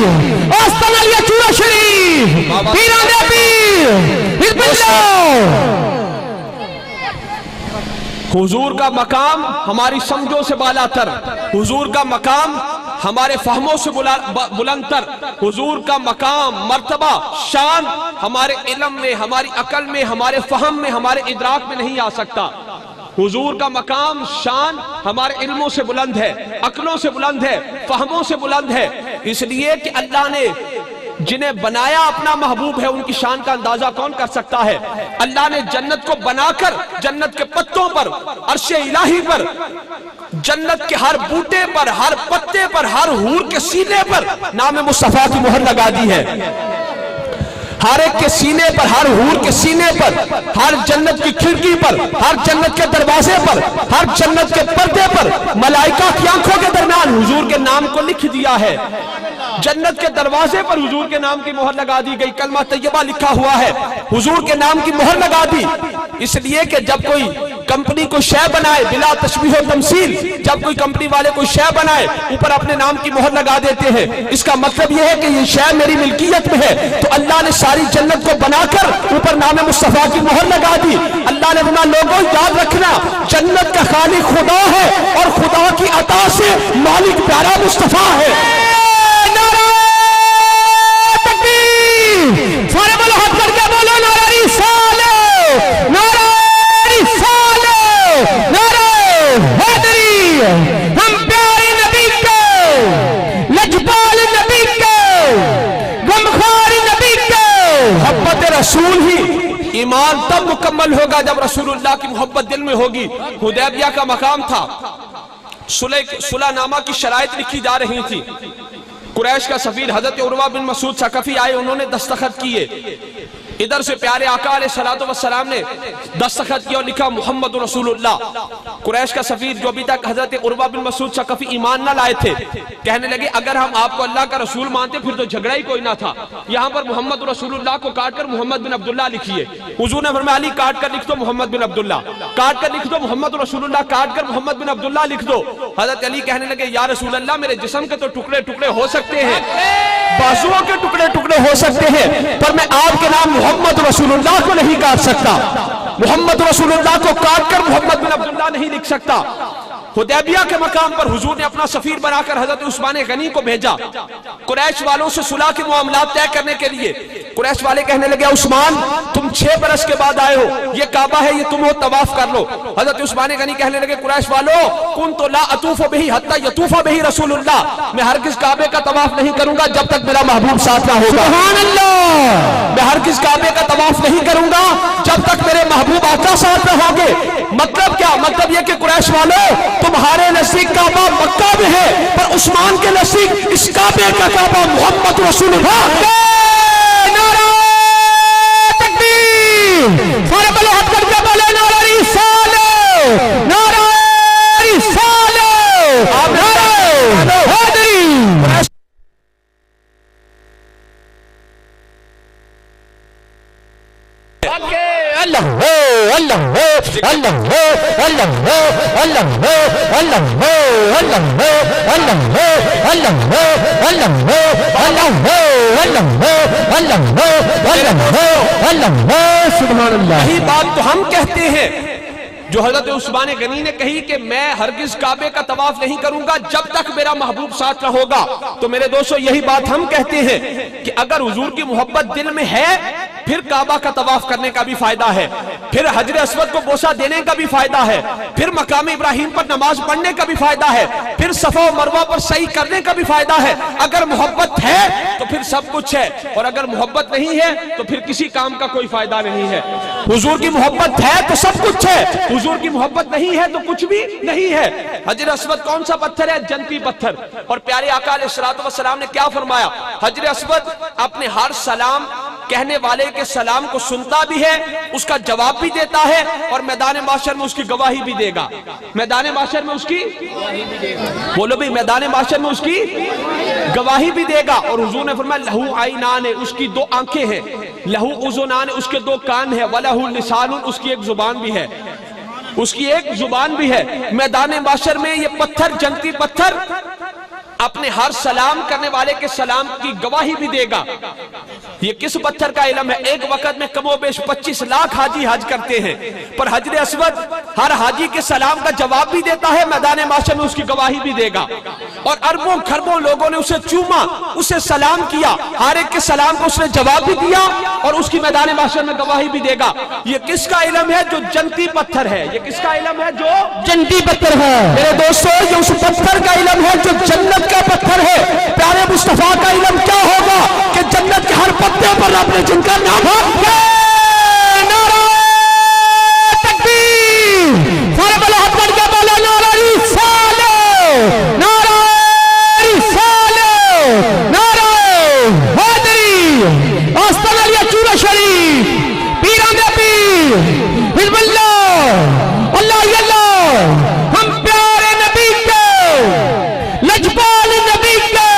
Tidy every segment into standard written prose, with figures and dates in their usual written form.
آستان علیہ چورا شریف پیران دے پیر حزب اللہ۔ حضور کا مقام ہماری سمجھوں سے بالا تر، حضور کا مقام ہمارے فہموں سے بلند تر، حضور کا مقام، مرتبہ، شان ہمارے علم میں، ہماری عقل میں، ہمارے فہم میں، ہمارے ادراک میں نہیں آ سکتا۔ حضور کا مقام، شان ہمارے علموں سے بلند ہے، عقلوں سے بلند ہے، فہموں سے بلند ہے، اس لیے کہ اللہ نے جنہیں بنایا اپنا محبوب ہے، ان کی شان کا اندازہ کون کر سکتا ہے؟ اللہ نے جنت کو بنا کر جنت کے پتوں پر، عرش الہی پر، جنت کے ہر بوٹے پر، ہر پتے پر، ہر حور کے سینے پر نام مصطفیٰ کی مہر لگا دی ہے۔ ہر ایک کے سینے پر، ہر حور کے سینے پر، ہر جنت کی کھڑکی پر، ہر جنت کے دروازے پر، ہر جنت کے پردے پر، ملائکہ کی آنکھوں کے درمیان حضور کے نام کو لکھ دیا ہے۔ جنت کے دروازے پر حضور کے نام کی مہر لگا دی گئی، کلمہ طیبہ لکھا ہوا ہے، حضور کے نام کی مہر لگا دی۔ اس لیے کہ جب کوئی کمپنی کو شے بنائے بلا تشبیہ و تمثیل، جب کوئی کمپنی والے کوئی شے بنائے اوپر اپنے نام کی مہر لگا دیتے ہیں، اس کا مطلب یہ ہے کہ یہ شے میری ملکیت میں ہے۔ تو اللہ نے ساری جنت کو بنا کر اوپر نام مصطفیٰ کی مہر لگا دی۔ اللہ نے فرمایا لوگوں یاد رکھنا جنت کا خالق خدا ہے اور خدا کی عطا سے مالک پیارا مصطفیٰ ہے۔ سارے بولو ہاتھ کر کے بولو نعرہ رسالہ، نعرہ رسالہ، نعرہ حیدری۔ ہم پیارے نبی کے، لجپال نبی کے، غمخوار نبی کے، محبت رسول ہی ایمان تب مکمل ہوگا جب رسول اللہ کی محبت دل میں ہوگی۔ حدیبیہ کا مقام تھا، صلح نامہ کی شرائط لکھی جا رہی تھی۔ قریش کا سفیر حضرت عروہ بن مسعود ثقفی آئے، انہوں نے دستخط کیے، ادھر سے پیارے آقا علیہ السلام نے دستخط کیا اور لکھا محمد رسول اللہ۔ قریش کا سفیر جو ابھی تک حضرت عروہ بن مسعود ثقفی ایمان نہ لائے تھے، کہنے لگے اگر ہم آپ کو اللہ کا رسول مانتے پھر تو جھگڑا ہی کوئی نہ تھا، یہاں پر محمد رسول اللہ کو کاٹ کر محمد بن عبداللہ لکھیے۔ حضور نے فرمایا علی کاٹ کر لکھ دو محمد بن عبداللہ، کاٹ کر لکھ دو محمد رسول اللہ، کاٹ کر محمد بن عبداللہ لکھ دو۔ حضرت علی کہنے لگے یا رسول اللہ میرے جسم کے تو ٹکڑے ٹکڑے ہو سکتے ہیں، بازوؤں کے ٹکڑے ٹکڑے ہو سکتے ہیں، پر میں آپ کے نام محمد رسول اللہ کو نہیں کاٹ سکتا، محمد رسول اللہ کو کاٹ کر محمد بن عبداللہ نہیں لکھ سکتا۔ حدیبیہ کے مقام پر حضور نے اپنا سفیر بنا کر حضرت عثمان غنی کو بھیجا قریش والوں سے صلح کے معاملات طے کرنے کے لیے۔ قریش والے کہنے لگے عثمان تم 6 برس کے بعد آئے ہو، یہ کعبہ ہے، یہ تم ہو، طواف کر لو۔ حضرت عثمان غنی کہنے لگے قریش والو کنت لا اطوف بہ حتی یطوف بہ رسول اللہ، میں ہرگز کعبے کا طواف نہیں کروں گا جب تک میرا محبوب ساتھ نہ ہوگا۔ سبحان اللہ۔ میں ہرگز کعبے کا طواف نہیں کروں گا جب تک میرے محبوب آقا ساتھ نہ ہوگے۔ مطلب کیا؟ مطلب یہ کہ قریش والو تمہارے نزدیک کعبہ مکہ میں ہے، پر عثمان کے نزدیک اس کعبے کا کعبہ محمد رسول اللہ۔ نعرہ تکبیر، سارے بولو ہاتھ کر کے بولے نعرہ رسالہ، نعرہ رسالہ، نعرہ حیدری۔ اللہ اللہ اللہ اللہ اللہ اللہ سبحان اللہ۔ یہی بات تو ہم کہتے ہیں جو حضرت عثمان غنی نے کہی کہ میں ہرگز کعبے کا طواف نہیں کروں گا جب تک میرا محبوب ساتھ نہ ہوگا۔ تو میرے دوستو یہی بات ہم کہتے ہیں کہ اگر حضور کی محبت دل میں ہے پھر کعبہ کا طواف کرنے کا بھی فائدہ ہے، پھر حجر اسود کو بوسہ دینے کا بھی فائدہ ہے، پھر مقام ابراہیم پر نماز پڑھنے کا بھی فائدہ ہے، پھر صفا و مروہ پر سعی کرنے کا بھی فائدہ ہے۔ اگر محبت ہے تو پھر سب کچھ ہے، اور اگر محبت نہیں ہے تو پھر کسی کام کا کوئی فائدہ نہیں ہے۔ حضور کی محبت ہے تو سب کچھ ہے، حضور کی محبت نہیں ہے تو کچھ بھی نہیں ہے۔ حجر اسود کون سا پتھر ہے؟ جنتی پتھر۔ اور پیارے آقا علیہ السلام نے کیا فرمایا؟ حجر اسود اپنے ہر سلام کہنے والے کے سلام کو سنتا بھی ہے، اس کا جواب بھی دیتا ہے، اور میدان محشر میں اس کی گواہی بھی دے گا۔ میدان محشر میں اس کی بولو بھی، میدان محشر میں اس کی گواہی بھی دے گا۔ اور حضور نے فرمایا لہو عینان، اس کی 2 آنکھیں ہیں، لہو اذنان، اس کے 2 کان ہیں، ولہو لسان، اس کی 1 زبان بھی ہے، اس کی 1 زبان بھی ہے۔ میدان محشر میں یہ پتھر، جنتی پتھر اپنے ہر سلام کرنے والے کے سلام کی گواہی بھی دے گا۔ یہ کس پتھر کا علم ہے؟ ایک وقت میں کم و بیش 25 لاکھ حاجی حج کرتے ہیں، پر حجر اسود ہر حاجی کے سلام کا جواب بھی دیتا ہے، میدان محشر میں اس کی گواہی بھی دے گا۔ اور اربوں کھربوں لوگوں نے اسے چوما، اسے سلام کیا، ہر ایک کے سلام کو اس نے جواب بھی دیا اور اس کی میدان محشر میں گواہی بھی دے گا۔ یہ کس کا علم ہے؟ جو جنتی پتھر ہے۔ یہ کس کا علم ہے؟ جو جنتی پتھر ہے۔ میرے دوستو، یہ اس پتھر کا علم ہے جو جنت کا پتھر ہے۔ پیارے مصطفیٰ کا علم کیا ہوگا کہ جنت کے ہر پتے پر رب نے جن کا نام نعرہ تکبیر، سارے بلے ہاتھ بن کے بولے نعرہ رسالہ، نعرہ رسالہ، نعرہ حیدری، آستان علیہ چورہ شریف، پیران دے پیر، حزب اللہ، اللہ اللہ، ہم پیارے نبی کے، لجپال نبی کے،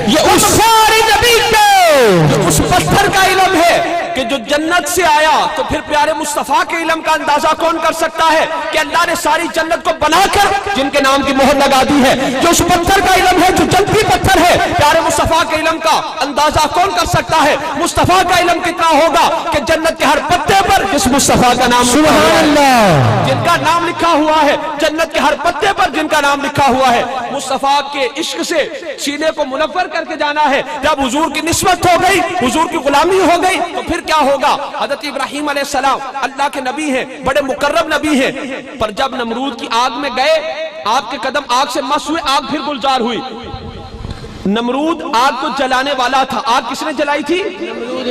یہ اس سارے نبی کے، اس پتھر کا علم ہے کہ جو جنت سے آیا، تو پھر پیارے مصطفیٰ کے علم کا اندازہ کون کر سکتا ہے کہ اللہ نے ساری جنت کو بنا کر جن کے نام کی مہر لگا دی ہے۔ جو اس پتھر کا علم ہے جو جنتی پتھر ہے، پیارے مصطفیٰ کے علم کا اندازہ کون کر سکتا ہے؟ مصطفیٰ کا علم کتنا ہوگا کہ جنت کے ہر پتے پر جس مصطفیٰ کا نام سبحان اللہ، جن کا نام لکھا ہوا ہے، جنت کے ہر پتے پر جن کا نام لکھا ہوا ہے۔ مصطفیٰ کے عشق سے سینے کو منور کر کے جانا ہے۔ جب حضور کی نسبت ہو گئی، حضور کی غلامی ہو گئی، تو پھر کیا ہوگا؟ حضرت ابراہیم علیہ السلام اللہ کے نبی ہیں، بڑے مقرب نبی ہیں، پر جب نمرود کی آگ میں گئے، آپ کے قدم آگ سے مس ہوئے، آگ پھر گلزار ہوئی۔ نمرود آگ کو جلانے والا تھا۔ آگ کس نے جلائی تھی؟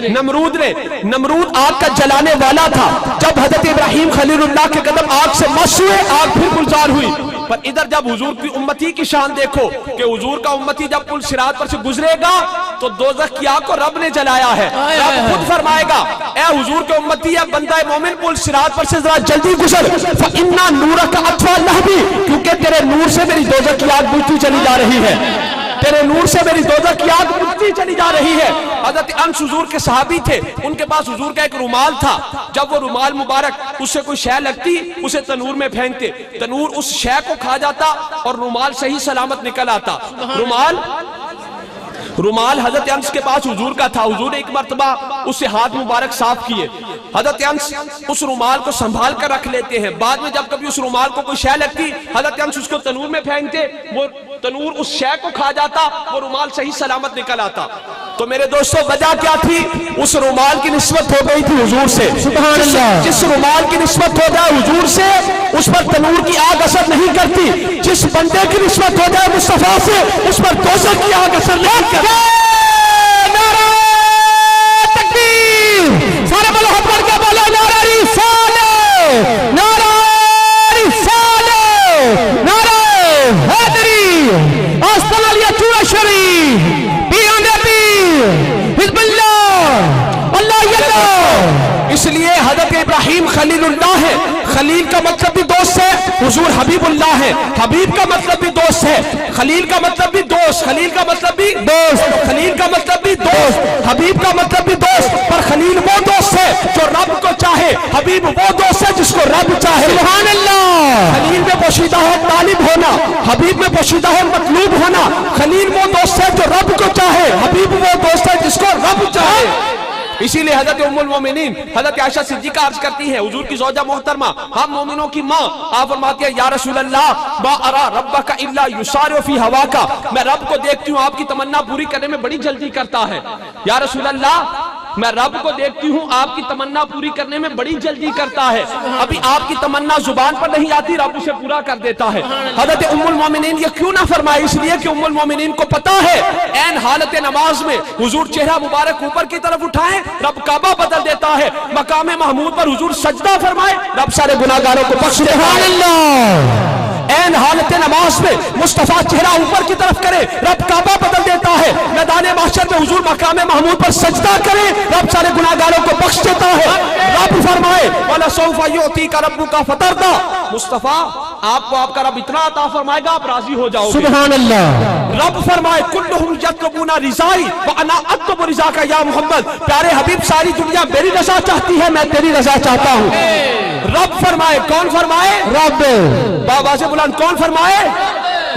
نمرود نے۔ نمرود آگ کا جلانے والا تھا۔ جب حضرت ابراہیم خلیل اللہ کے قدم آگ سے مس ہوئے، آگ پھر گلزار ہوئی۔ پر ادھر جب حضور کی امتی کی شان دیکھو کہ حضور کا امتی جب پل صراط پر سے گزرے گا تو دوزخ کی آگ کو رب نے جلایا ہے۔ رب خود فرمائے گا، اے حضور کے امتی، اے بندہ مومن، پل صراط پر سے ذرا جلدی گزر، فَإِنَّا نُورَكَ أَطْفَى اللَّهْبِ، کیونکہ تیرے نور سے میری دوزخ کی آگ بجھتی چلی جا رہی ہے، تیرے نور سے میری دوزخ کی آگ بجھتی چلی جا رہی ہے۔ حضرت انس حضور کے صحابی تھے، ان کے پاس حضور کا ایک رومال تھا۔ جب وہ رومال مبارک اس سے کوئی شے لگتی، اسے تنور میں پھینکتے، تنور اس شے کو کھا جاتا اور رومال صحیح سلامت نکل آتا۔ رومال حضرت انس کے پاس حضور کا تھا۔ حضور نے ایک مرتبہ اس سے ہاتھ مبارک صاف کیے۔ حضرت انس اس رومال کو سنبھال کر رکھ لیتے ہیں۔ بعد میں جب کبھی اس رومال کو کوئی شے لگتی، حضرت انس اس کو تنور میں پھینکتے، وہ تنور اس شے کو کھا جاتا، وہ رومال صحیح سلامت نکل آتا۔ تو میرے دوستو، وجہ کیا تھی؟ اس رومال کی نسبت ہو گئی تھی حضور سے۔ سبحان اللہ، جس رومال کی نسبت ہو جائے حضور سے، اس پر تنور کی آگ اثر نہیں کرتی۔ جس بندے کی نسبت ہو جائے مصطفیٰ سے، اس پر دوزخ کی آگ اثر نہیں کرتی۔ نعرہ تکبیر، سارے بلے ہاتھ بن کے بولے نعرہ رسالہ، نعرہ رسالہ، نعرہ حیدری، آستان علیہ چورہ شریف، پیران دے پیر، حزب اللہ، اللہ اللہ۔ اس لیے حضرت ابراہیم خلیل اللہ ہے۔ خلیل کا مطلب بھی دوست ہے، حضور حبیب اللہ ہے۔ حبیب کا مطلب بھی دوست ہے، خلیل کا مطلب بھی دوست، خلیل کا مطلب بھی دوست، خلیل کا مطلب بھی دوست، حبیب کا مطلب بھی دوست۔ پر خلیل وہ دوست ہے جو رب کو چاہے، حبیب وہ دوست ہے جس کو رب چاہے۔ سبحان اللہ، خلیل میں پوشیدہ ہے طالب ہونا، حبیب میں پوشیدہ ہے مطلوب ہونا۔ خلیل وہ دوست ہے جو رب کو چاہے، حبیب وہ دوست ہے جس کو رب چاہے۔ اسی لیے حضرت ام المومنین حضرت عائشہ صدیقہ عرض کرتی ہیں، حضور کی زوجہ محترمہ، ہم مومنوں کی ماں، آپ فرماتی ہیں، یا رسول اللہ ما ارا ربک الا یسارع فی ہواک، میں رب کو دیکھتی ہوں آپ کی تمنا پوری کرنے میں بڑی جلدی کرتا ہے۔ یا رسول اللہ، میں رب کو دیکھتی ہوں آپ کی تمنا پوری کرنے میں بڑی جلدی کرتا ہے، ابھی آپ کی تمنا زبان پر نہیں آتی، رب اسے پورا کر دیتا ہے۔ حضرت ام المومنین یہ کیوں نہ فرمائے؟ اس لیے کہ ام المومنین کو پتا ہے عین حالت نماز میں حضور چہرہ مبارک اوپر کی طرف اٹھائیں، رب کعبہ بدل دیتا ہے، مقام محمود پر حضور سجدہ فرمائے، رب سارے گناہگاروں کو بخش دیتا ہے۔ سبحان اللہ، عین حالت نماز میں مصطفیٰ چہرہ اوپر کی طرف کرے، رب کعبہ بدل دیتا ہے۔ میدان محشر میں حضور مقام محمود پر سجدہ کرے، رب سارے گناہگاروں کو بخش دیتا ہے۔ رب فرمائے وَلَسَوْفَ يُعْطِيكَ رَبُّكَ فَتَرْضَىٰ، مصطفیٰ آپ کو آپ کا رب اتنا عطا فرمائے گا آپ راضی ہو جاؤ گے۔ سبحان اللہ، رب فرمائے کلہم یطلبون رضائی وانا اطلب رضاک یا محمد، پیارے حبیب ساری دنیا میری رضا چاہتی ہے، میں تیری رضا چاہتا ہوں۔ رب فرمائے، کون فرمائے؟ رب، بابا سے بلند کون فرمائے؟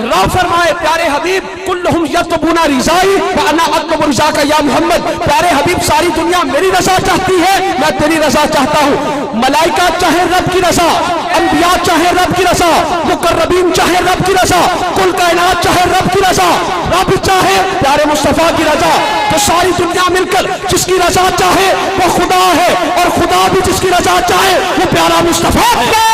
رب فرمائے پیارے حبیب کلہم یطلبون رضائی وانا اطلب رضاک یا محمد، پیارے حبیب ساری دنیا میری رضا چاہتی ہے، میں تیری رضا چاہتا ہوں۔ ملائکہ چاہے رب کی رضا، انبیاء چاہے رب کی رضا، مقربین چاہے رب کی رضا، کل کائنات چاہے رب کی رضا، رب چاہے پیارے مصطفیٰ کی رضا، تو ساری دنیا مل کر جس کی رضا چاہے وہ خدا ہے، اور خدا بھی جس کی رضا چاہے وہ پیارا مصطفیٰ ہے۔